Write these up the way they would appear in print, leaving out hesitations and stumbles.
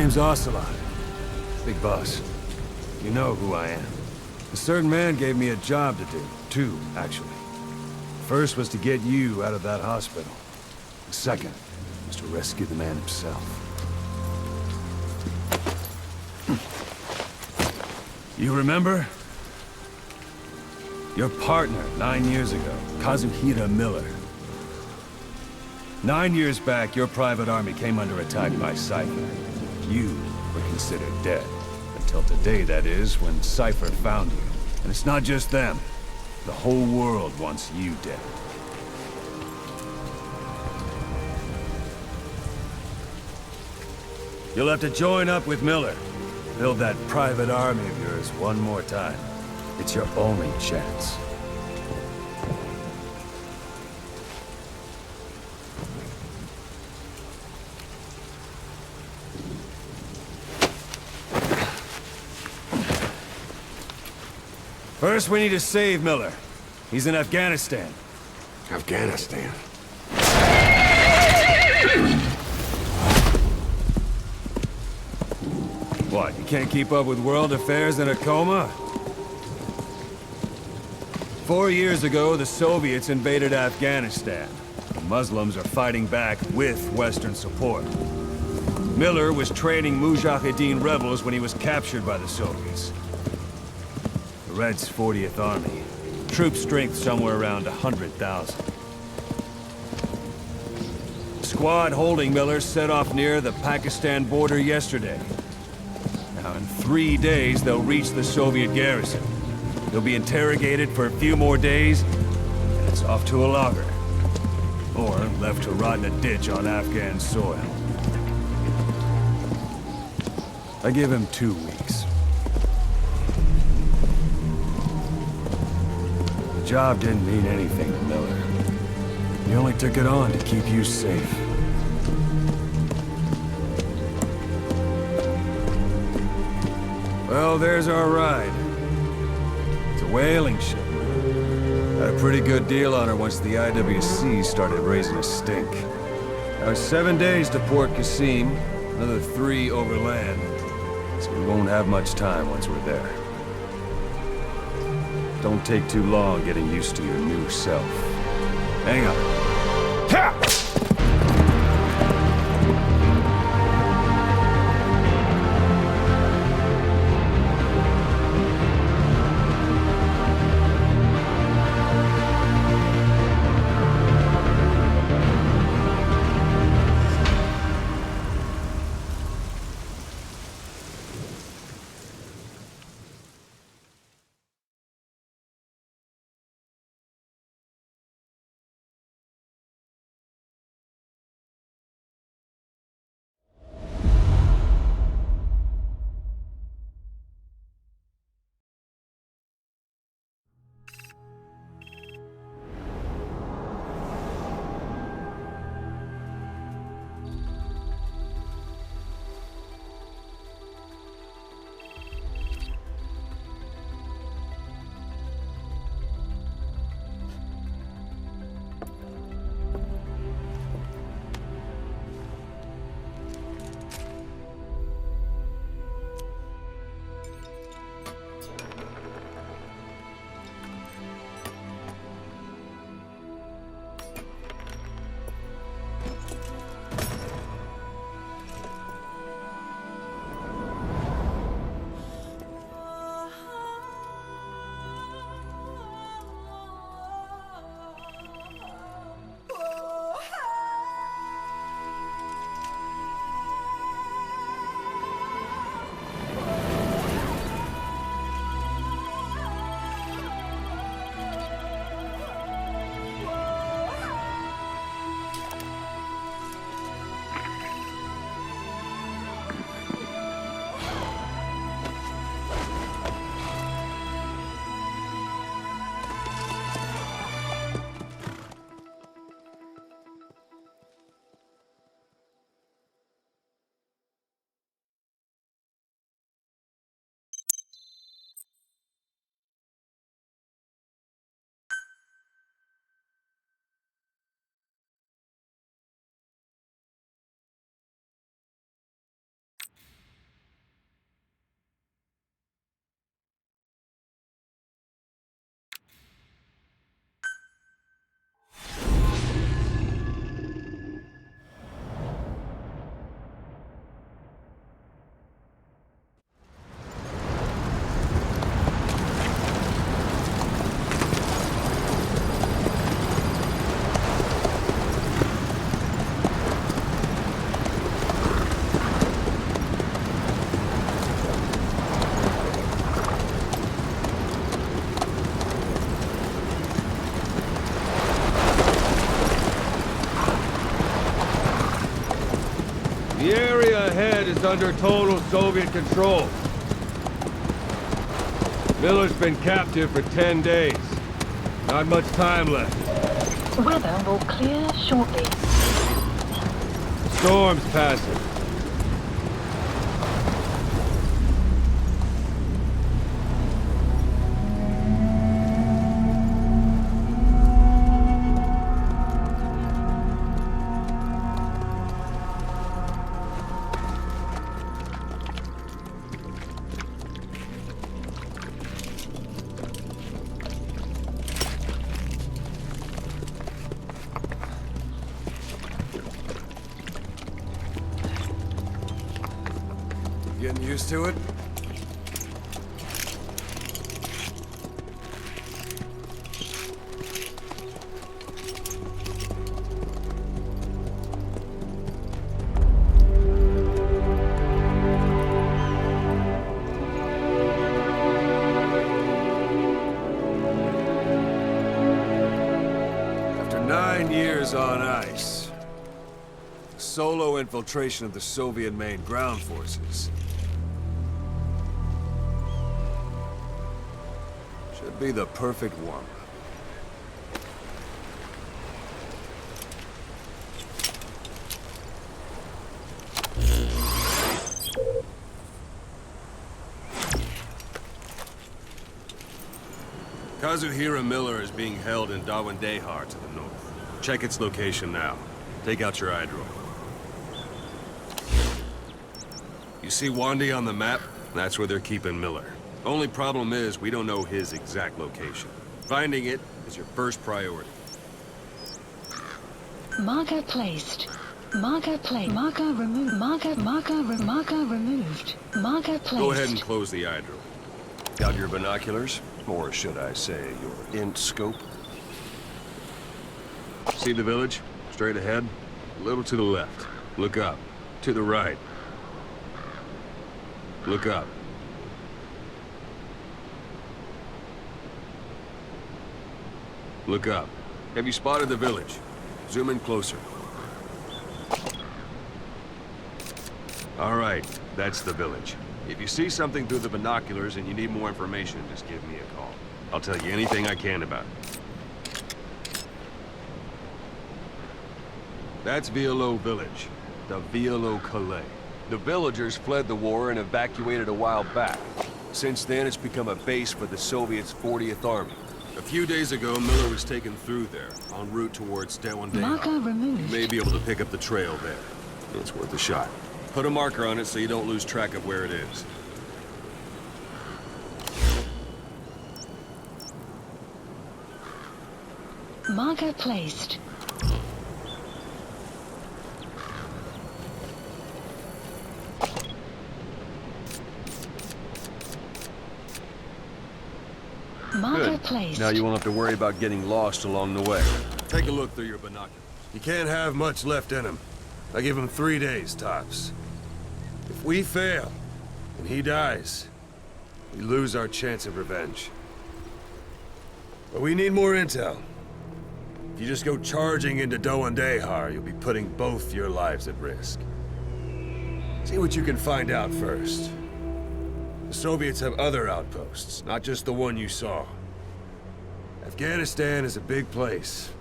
name's Ocelot. Big boss. You know who I am. A certain man gave me a job to do. Two, actually. First was to get you out of that hospital. The second was to rescue the man himself. You remember? Your partner 9 years ago, Kazuhira Miller. 9 years back, your private army came under attack by Cypher. You were considered dead. Until today, that is, when Cypher found you. And it's not just them. The whole world wants you dead. You'll have to join up with Miller. Build that private army of yours one more time. It's your only chance. First, we need to save Miller. He's in Afghanistan. Afghanistan? What, you can't keep up with world affairs in a coma? 4 years ago, the Soviets invaded Afghanistan. The Muslims are fighting back with Western support. Miller was training Mujahideen rebels when he was captured by the Soviets. The Reds' 40th Army. Troop strength somewhere around 100,000. The squad holding Miller set off near the Pakistan border yesterday. Now, in 3 days, they'll reach the Soviet garrison. He'll be interrogated for a few more days, and it's off to a lager. Or left to rot in a ditch on Afghan soil. I give him 2 weeks. The job didn't mean anything to Miller. He only took it on to keep you safe. Well, there's our ride. It's a whaling ship. Had a pretty good deal on her once the IWC started raising a stink. Now, 7 days to Port Qasim, another 3 overland. So we won't have much time once we're there. Don't take too long getting used to your new self. Hang on. Ha! under total Soviet control. Miller's been captive for 10 days. Not much time left. Weather will clear shortly. Storm's passing. Getting used to it? After 9 years on ice, solo infiltration of the Soviet main ground forces should be the perfect warm-up. Kazuhira Miller is being held in Dawandehar to the north. Check its location now. Take out your iDroid. You see Wandi on the map? That's where they're keeping Miller. Only problem is, we don't know his exact location. Finding it is your first priority. Marker placed. Marker placed. Marker removed. Marker removed. Marker placed. Go ahead and close the iDroid. Got your binoculars? Or should I say, your int scope? See the village? Straight ahead? A little to the left. Look up. To the right. Look up. Look up. Have you spotted the village? Zoom in closer. All right, that's the village. If you see something through the binoculars and you need more information, just give me a call. I'll tell you anything I can about it. That's Violo Village, the Violo Calais. The villagers fled the war and evacuated a while back. Since then, it's become a base for the Soviets' 40th Army. A few days ago, Miller was taken through there, en route towards Dawandehar. Marker removed. You may be able to pick up the trail there. It's worth a shot. Put a marker on it so you don't lose track of where it is. Marker placed. Marker Good. placed. Now you won't have to worry about getting lost along the way. Take a look through your binoculars. You can't have much left in him. I give him 3 days, tops. If we fail, and he dies, we lose our chance of revenge. But we need more intel. If you just go charging into Dawandehar, you'll be putting both your lives at risk. See what you can find out first. The Soviets have other outposts, not just the one you saw. Afghanistan is a big place.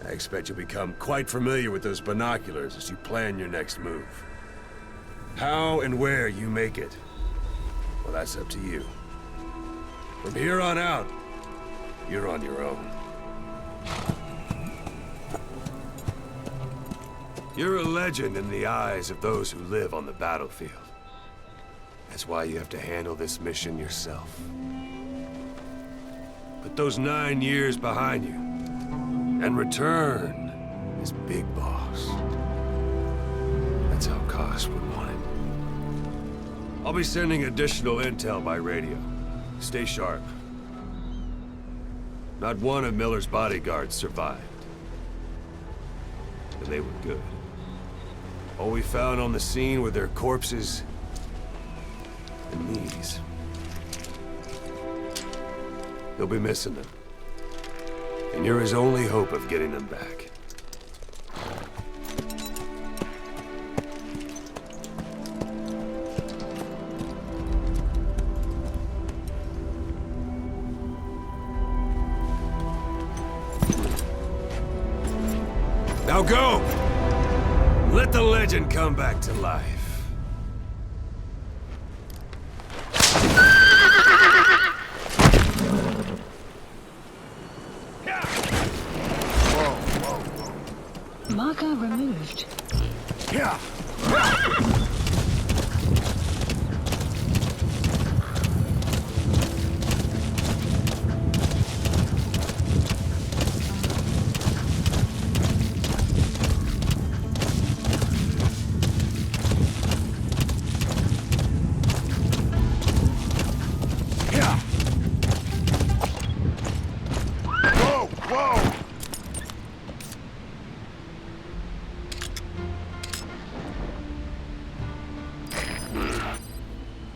I expect you'll become quite familiar with those binoculars as you plan your next move. How and where you make it, well, that's up to you. From here on out, you're on your own. You're a legend in the eyes of those who live on the battlefield. That's why you have to handle this mission yourself. Put those 9 years behind you, and return as Big Boss. That's how Koss would want it. I'll be sending additional intel by radio. Stay sharp. Not one of Miller's bodyguards survived. And they were good. All we found on the scene were their corpses and knees. He'll be missing them. And you're his only hope of getting them back. Now go! Let the legend come back to life. Marker removed. Yeah.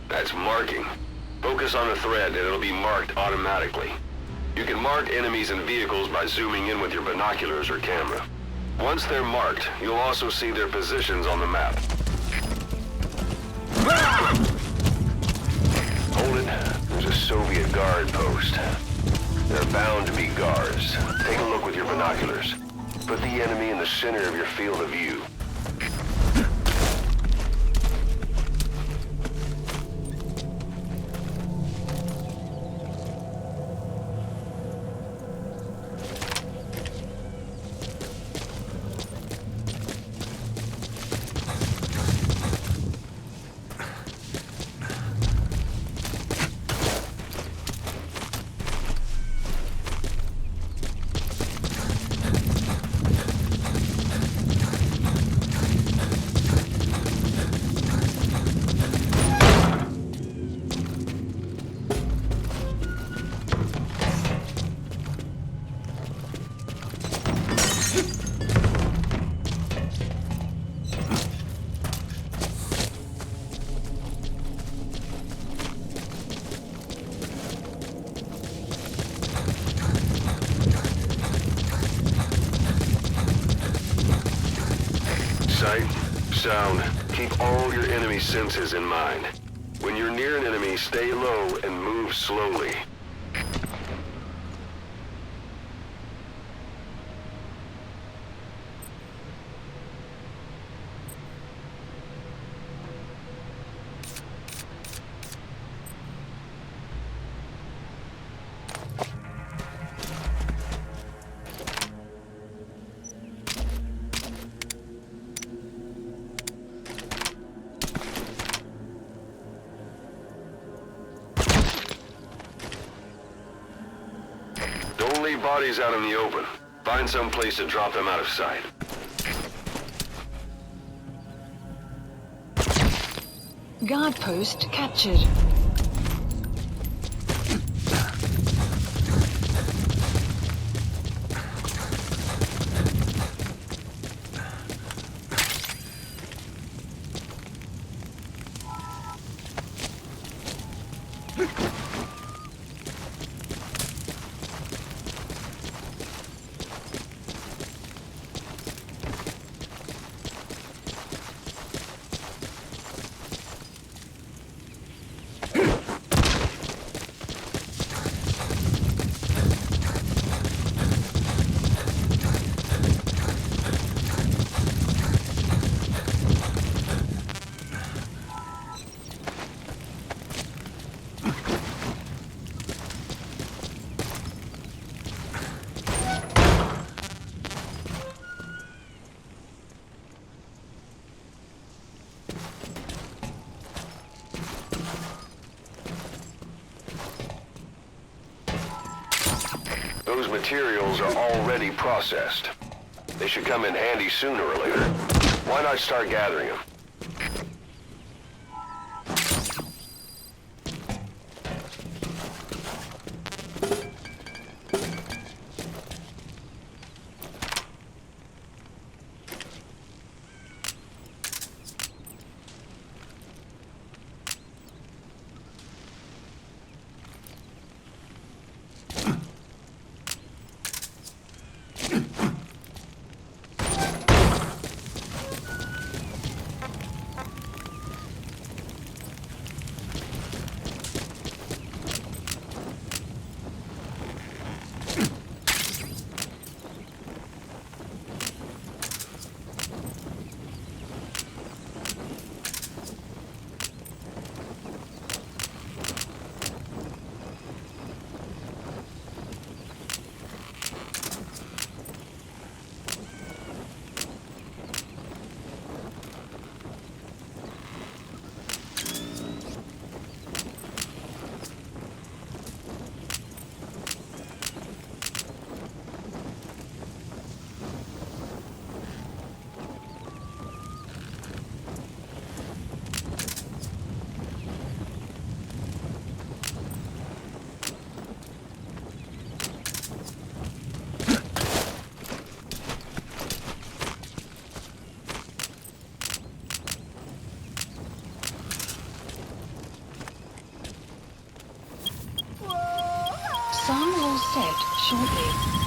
That's marking. Focus on the thread and it'll be marked automatically. You can mark enemies and vehicles by zooming in with your binoculars or camera. Once they're marked, you'll also see their positions on the map. Hold it. There's a Soviet guard post. There are bound to be guards. Take a look with your binoculars. Put the enemy in the center of your field of view. Sight, sound, keep all your enemy senses in mind. When you're near an enemy, stay low and move slowly. Don't leave bodies out in the open. Find some place to drop them out of sight. Guard post captured. Those materials are already processed. They should come in handy sooner or later. Why not start gathering them? Sun will set shortly.